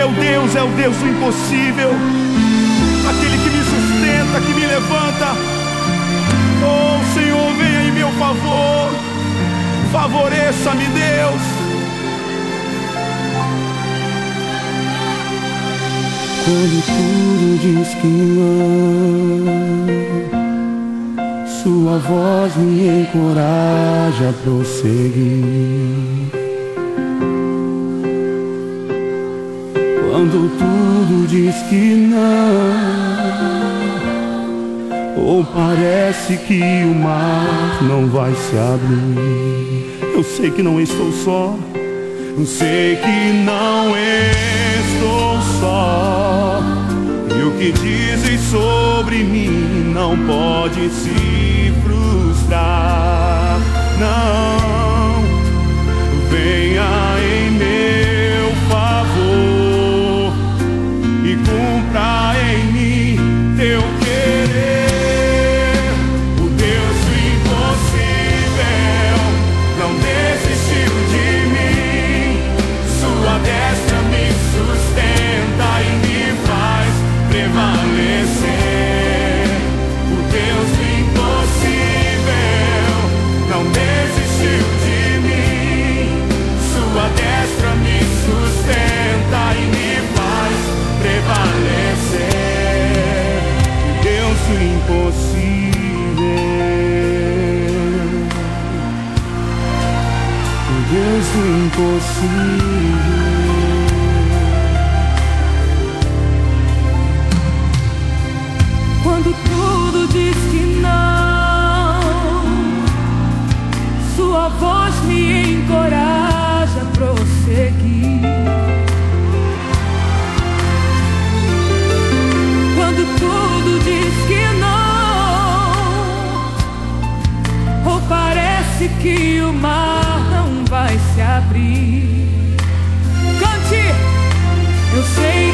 meu Deus é o Deus do impossível, aquele que me sustenta, que me levanta. Oh Senhor, venha em meu favor, favoreça-me, Deus. Quando tudo diz que não, sua voz me encoraja a prosseguir. Quando tudo diz que não, ou parece que o mar não vai se abrir, eu sei que não estou só, eu sei que não estou só, e o que dizes sobre mim não pode se frustrar. Não, venha em meu favor e cumpra em mim teu querer. O Deus do impossível não desistiu de mim, sua destra me sustenta e me faz prevalecer. O Deus do impossível não desistiu de mim, sua destra me sustenta e me faz prevalecer. O Deus do impossível, o Deus do impossível. Quando tudo diz que não, sua voz me encoraja a prosseguir. Quando tudo diz que não, ou parece que o mar não vai se abrir, cante, eu sei